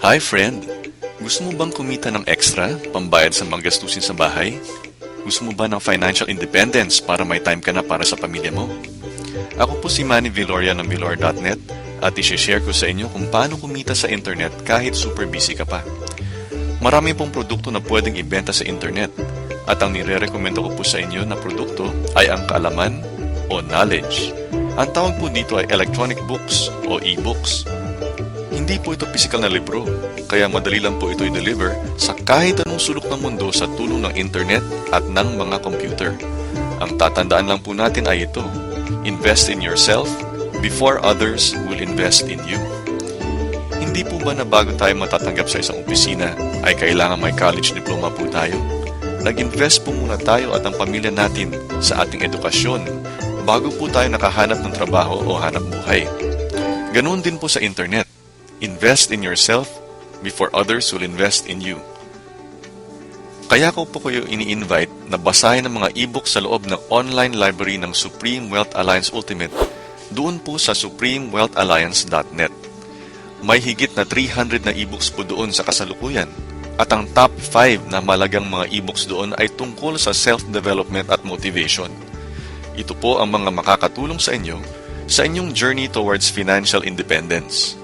Hi friend! Gusto mo bang kumita ng extra, pambayad sa mga gastusin sa bahay? Gusto mo ba ng financial independence para may time ka na para sa pamilya mo? Ako po si Manny Viloria ng Vilor.net at i-share ko sa inyo kung paano kumita sa internet kahit super busy ka pa. Marami pong produkto na pwedeng ibenta sa internet at ang nire-recommendo ko po sa inyo na produkto ay ang kaalaman o knowledge. Ang tawag po dito ay electronic books o e-books. Hindi po ito physical na libro, kaya madali lang po ito i-deliver sa kahit anong sulok ng mundo sa tulong ng internet at ng mga computer. Ang tatandaan lang po natin ay ito: invest in yourself before others will invest in you. Hindi po ba na bago tayo matatanggap sa isang opisina ay kailangan may college diploma po tayo? Nag-invest po muna tayo at ang pamilya natin sa ating edukasyon bago po tayo nakahanap ng trabaho o hanap buhay. Ganoon din po sa internet. Invest in yourself before others will invest in you. Kaya ko po kayo ini-invite na basahin ang mga e-book sa loob ng online library ng Supreme Wealth Alliance Ultimate doon po sa supremewealthalliance.net. May higit na 300 na e-books po doon sa kasalukuyan at ang top 5 na malagang mga e-books doon ay tungkol sa self-development at motivation. Ito po ang mga makakatulong sa inyong journey towards financial independence.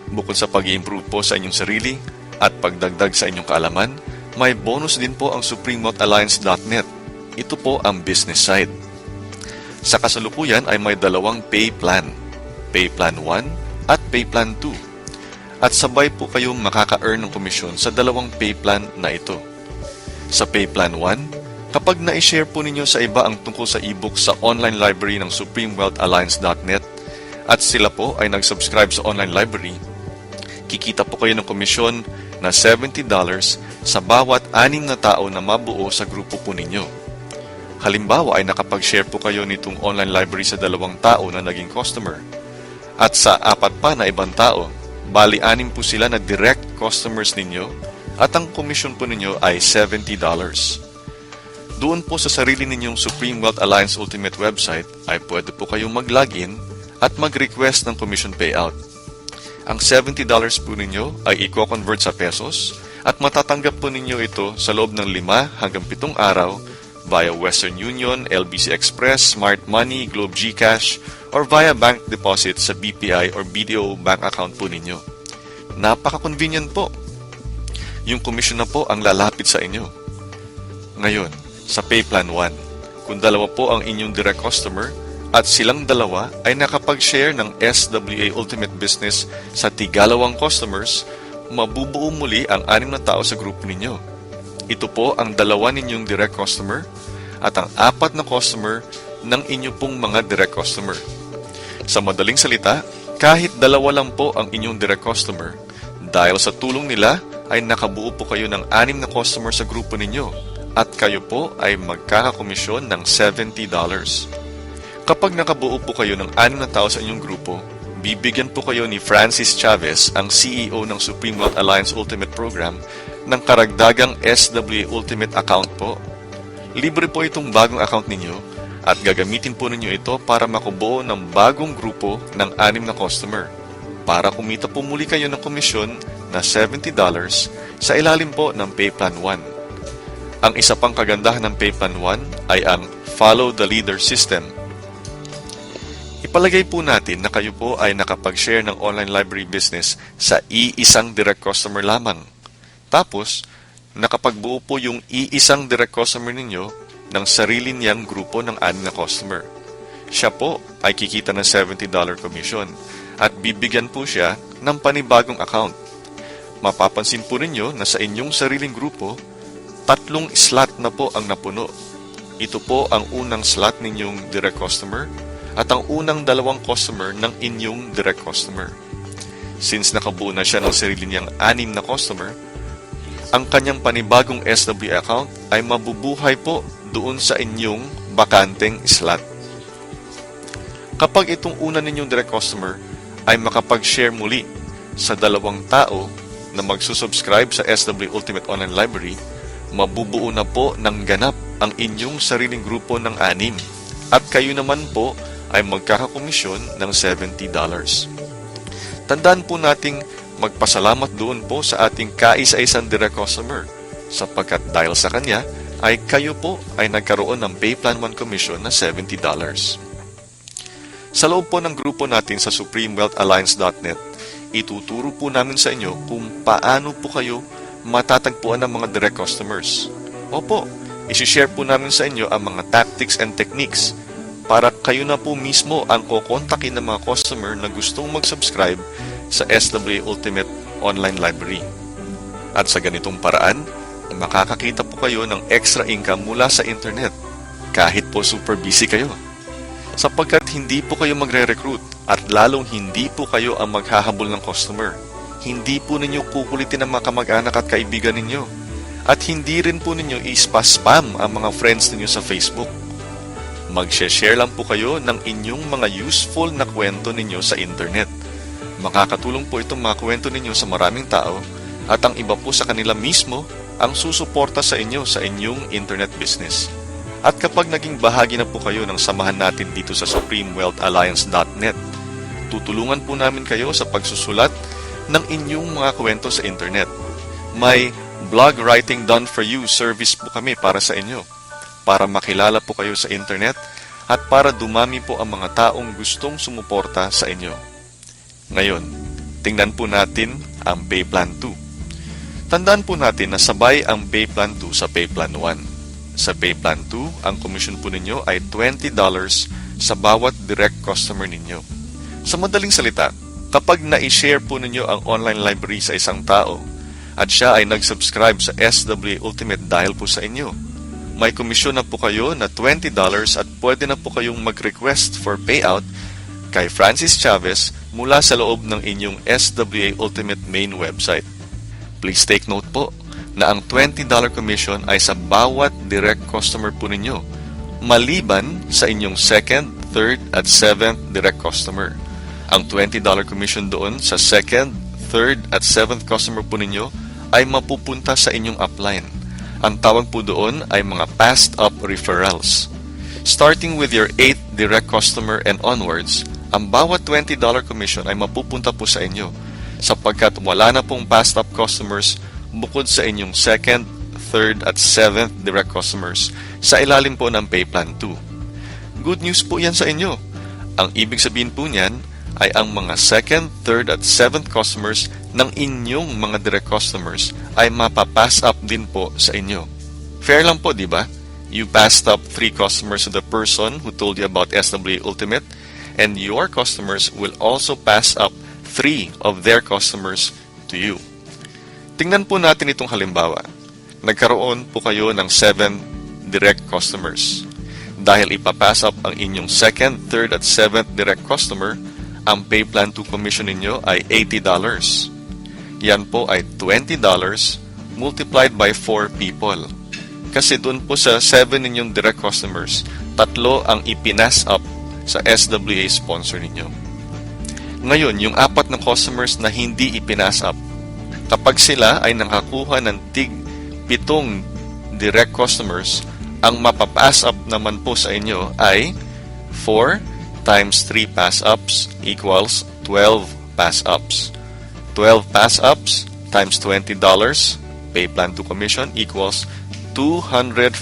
Bukod sa pag-i-improve po sa inyong sarili at pagdagdag sa inyong kaalaman, may bonus din po ang supremewealthalliance.net. Ito po ang business side. Sa kasalukuyan ay may dalawang pay plan, Pay Plan 1 at Pay Plan 2. At sabay po kayong makaka-earn ng komisyon sa dalawang pay plan na ito. Sa Pay Plan 1, kapag na-share po ninyo sa iba ang tungkol sa e-book sa online library ng supremewealthalliance.net at sila po ay nag-subscribe sa online library, kikita po kayo ng komisyon na $70 sa bawat 6 na tao na mabuo sa grupo po ninyo. Halimbawa ay nakapag-share po kayo nitong online library sa 2 tao na naging customer. At sa 4 pa na ibang tao, bali 6 po sila na direct customers ninyo at ang komisyon po ninyo ay $70. Doon po sa sarili ninyong Supreme Wealth Alliance Ultimate website ay pwede po kayong mag-login at mag-request ng commission payout. Ang $70 po ninyo ay i-convert sa pesos at matatanggap po ninyo ito sa loob ng 5 hanggang 7 araw via Western Union, LBC Express, Smart Money, Globe GCash, or via bank deposit sa BPI or BDO bank account po ninyo. Napaka-convenient po. Yung commission na po ang lalapit sa inyo. Ngayon, sa Pay Plan 1, kung 2 po ang inyong direct customer at silang 2 ay nakapag-share ng SWA Ultimate Business sa tig-2 customers, mabubuo muli ang 6 na tao sa grupo ninyo. Ito po ang 2 ninyong direct customer at ang 4 na customer ng inyo pong mga direct customer. Sa madaling salita, kahit 2 lang po ang inyong direct customer, dahil sa tulong nila ay nakabuo po kayo ng 6 na customer sa grupo ninyo at kayo po ay magkakakomisyon ng $70. Kapag nakabuo po kayo ng 6 na tao sa inyong grupo, bibigyan po kayo ni Francis Chavez, ang CEO ng Supreme Wealth Alliance Ultimate Program, ng karagdagang SWA Ultimate account po. Libre po itong bagong account ninyo at gagamitin po ninyo ito para makubuo ng bagong grupo ng 6 na customer para kumita po muli kayo ng komisyon na $70 sa ilalim po ng Pay Plan 1. Ang isa pang kagandahan ng Pay Plan 1 ay ang Follow the Leader System. Ipalagay po natin na kayo po ay nakapag-share ng online library business sa iisang direct customer lamang. Tapos, nakapagbuo po yung iisang direct customer ninyo ng sarili niyang grupo ng 6 na customer. Siya po ay kikita ng $70 commission at bibigyan po siya ng panibagong account. Mapapansin po ninyo na sa inyong sariling grupo, 3 slot na po ang napuno. Ito po ang unang slot ninyong direct customer at ang unang 2 customer ng inyong direct customer. Since nakabuo na siya ng sarili niyang 6 na customer, ang kanyang panibagong SWA account ay mabubuhay po doon sa inyong bakanteng slot. Kapag itong una ninyong direct customer ay makapag-share muli sa 2 tao na magsusubscribe sa SWA Ultimate Online Library, mabubuo na po ng ganap ang inyong sariling grupo ng 6 at kayo naman po ay magkakakomisyon ng $70. Tandaan po nating magpasalamat doon po sa ating kaisa-isang direct customer sapagkat dahil sa kanya ay kayo po ay nagkaroon ng Payplan 1 commission na $70. Sa loob po ng grupo natin sa supremewealthalliance.net, ituturo po namin sa inyo kung paano po kayo matatagpuan ng mga direct customers. Opo, isishare po namin sa inyo ang mga tactics and techniques para kayo na po mismo ang kukontakin ng mga customer na gustong mag-subscribe sa SWA Ultimate Online Library. At sa ganitong paraan, makakakita po kayo ng extra income mula sa internet kahit po super busy kayo. Sapagkat hindi po kayo magre-recruit at lalong hindi po kayo ang maghahabol ng customer. Hindi po ninyo kukulitin ang mga kamag-anak at kaibigan ninyo. At hindi rin po ninyo ispa-spam ang mga friends ninyo sa Facebook. Mag-share lang po kayo ng inyong mga useful na kwento ninyo sa internet. Makakatulong po itong mga kwento ninyo sa maraming tao at ang iba po sa kanila mismo ang susuporta sa inyo sa inyong internet business. At kapag naging bahagi na po kayo ng samahan natin dito sa supremewealthalliance.net, tutulungan po namin kayo sa pagsusulat ng inyong mga kwento sa internet. May blog writing done for you service po kami para sa inyo, para makilala po kayo sa internet at para dumami po ang mga taong gustong sumuporta sa inyo. Ngayon, tingnan po natin ang Payplan 2. Tandaan po natin na sabay ang Payplan 2 sa Payplan 1. Sa Payplan 2, ang commission po ninyo ay $20 sa bawat direct customer ninyo. Sa madaling salita, kapag na-share po ninyo ang online library sa isang tao at siya ay nag-subscribe sa SWA Ultimate dahil po sa inyo, may komisyon na po kayo na $20 at pwede na po kayong mag-request for payout kay Francis Chavez mula sa loob ng inyong SWA Ultimate main website. Please take note po na ang $20 commission ay sa bawat direct customer po ninyo, maliban sa inyong second, third, at seventh direct customer. Ang $20 commission doon sa second, third, at seventh customer po ninyo ay mapupunta sa inyong upline. Ang tawag po doon ay mga passed up referrals. Starting with your 8th direct customer and onwards, ang bawat $20 commission ay mapupunta po sa inyo sapagkat wala na pong passed up customers bukod sa inyong second, third, at seventh direct customers sa ilalim po ng Payplan 2. Good news po yan sa inyo. Ang ibig sabihin po niyan ay ang mga second, third, at seventh customers ng inyong mga direct customers ay mapapass up din po sa inyo. Fair lang po, di ba? You passed up 3 customers to the person who told you about SWA Ultimate, and your customers will also pass up 3 of their customers to you. Tingnan po natin itong halimbawa. Nagkaroon po kayo ng 7 direct customers. Dahil ipapass up ang inyong second, third, at seventh direct customer, ang Payplan 2 commission ninyo ay $80. Yan po ay $20 multiplied by 4 people. Kasi doon po sa 7 ninyong direct customers, 3 ang ipinas up sa SWA sponsor ninyo. Ngayon, yung 4 na customers na hindi ipinas up, kapag sila ay nakakuha ng tig 7 direct customers, ang mapapass up naman po sa inyo ay 4 times 3 pass ups equals 12 pass ups. 12 pass ups times $20 Payplan 2 commission equals $240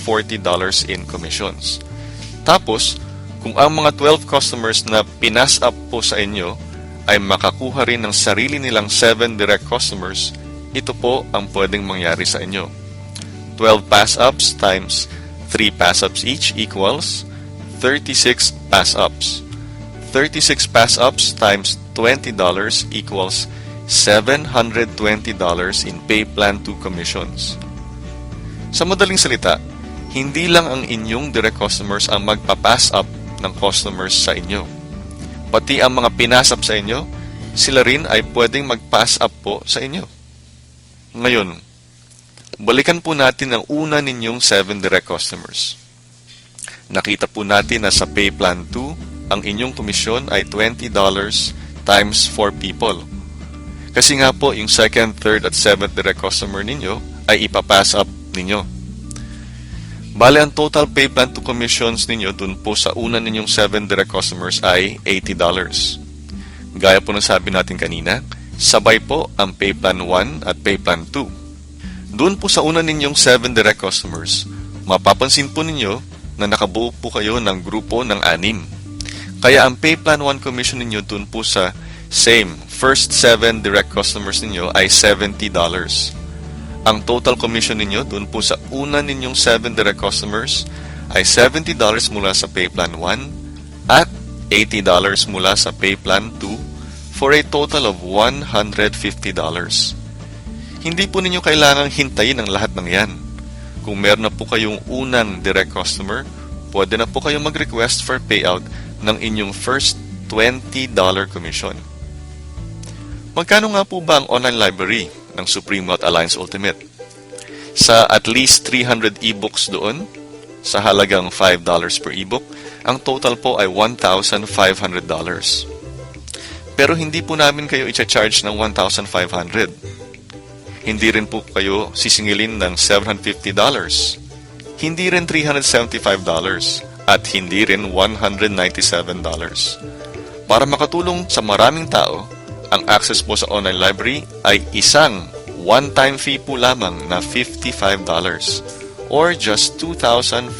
in commissions. Tapos, kung ang mga 12 customers na pinas up po sa inyo ay makakuha rin ng sarili nilang 7 direct customers, ito po ang pwedeng mangyari sa inyo. 12 pass-ups times 3 pass-ups each equals 36 pass-ups. 36 pass-ups times $20 equals $720 in Payplan 2 commissions. Sa madaling salita, hindi lang ang inyong direct customers ang magpa-pass up ng customers sa inyo. Pati ang mga pinasap sa inyo, sila rin ay pwedeng mag-pass up po sa inyo. Ngayon, balikan po natin ang una ninyong 7 direct customers. Nakita po natin na sa Payplan 2, ang inyong komisyon ay $20 times 4 people. Kasi nga po, yung second, third, at seventh direct customer ninyo ay ipapass up ninyo. Bale, ang total Payplan 2 commissions ninyo dun po sa una ninyong 7 direct customers ay $80. Gaya po ng sabi natin kanina, Sabay po ang Pay Plan 1 at Pay Plan 2. Doon po sa una ninyong 7 direct customers, mapapansin po ninyo na nakabuo po kayo ng grupo ng 6. Kaya ang Pay Plan 1 commission ninyo doon po sa same first 7 direct customers ninyo ay $70. Ang total commission ninyo doon po sa una ninyong 7 direct customers ay $70 mula sa Pay Plan 1 at $80 mula sa Pay Plan 2 for a total of $150. Hindi po ninyo kailangang hintayin ang lahat ng yan. Kung meron na po kayong unang direct customer, pwede na po kayong mag-request for payout ng inyong first $20 commission. Magkano nga po ba ang online library ng Supreme Wealth Alliance Ultimate? Sa at least 300 ebooks doon, sa halagang $5 per ebook, ang total po ay $1,500. Pero hindi po namin kayo i-charge ng $1,500. Hindi rin po kayo sisingilin ng $750. Hindi rin $375 at hindi rin $197. Para makatulong sa maraming tao, ang access po sa online library ay isang one-time fee po lamang na $55 or just 2,500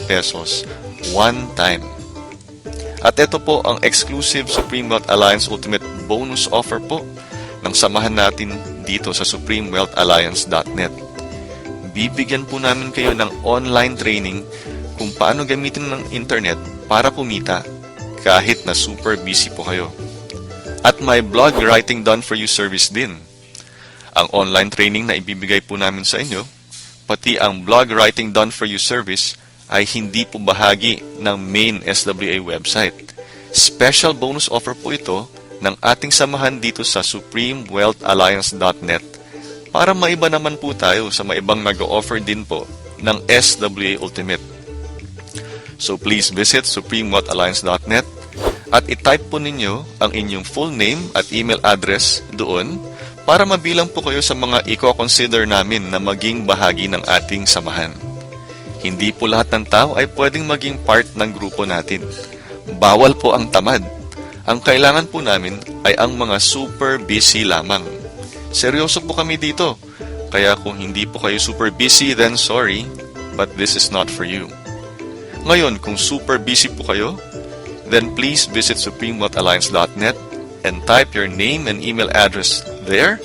pesos one time. At ito po ang exclusive Supreme Wealth Alliance Ultimate bonus offer po ng samahan natin dito sa supremewealthalliance.net. Bibigyan po namin kayo ng online training kung paano gamitin ng internet para kumita kahit na super busy po kayo. At may blog writing done for you service din. Ang online training na ibibigay po namin sa inyo, pati ang blog writing done for you service ay hindi po bahagi ng main SWA website. Special bonus offer po ito ng ating samahan dito sa supremewealthalliance.net para maiba naman po tayo sa maibang nag-offer din po ng SWA Ultimate. So please visit supremewealthalliance.net at i-type po ninyo ang inyong full name at email address doon para mabilang po kayo sa mga i-consider namin na maging bahagi ng ating samahan. Hindi po lahat ng tao ay pwedeng maging part ng grupo natin. Bawal po ang tamad. Ang kailangan po namin ay ang mga super busy lamang. Seryoso po kami dito. Kaya kung hindi po kayo super busy, then sorry, but this is not for you. Ngayon, kung super busy po kayo, then please visit supremewealthalliance.net and type your name and email address there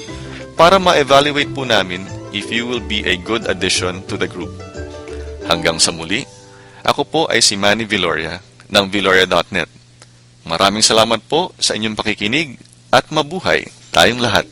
para ma-evaluate po namin if you will be a good addition to the group. Hanggang sa muli, ako po ay si Manny Viloria ng Viloria.net. Maraming salamat po sa inyong pakikinig at mabuhay tayong lahat.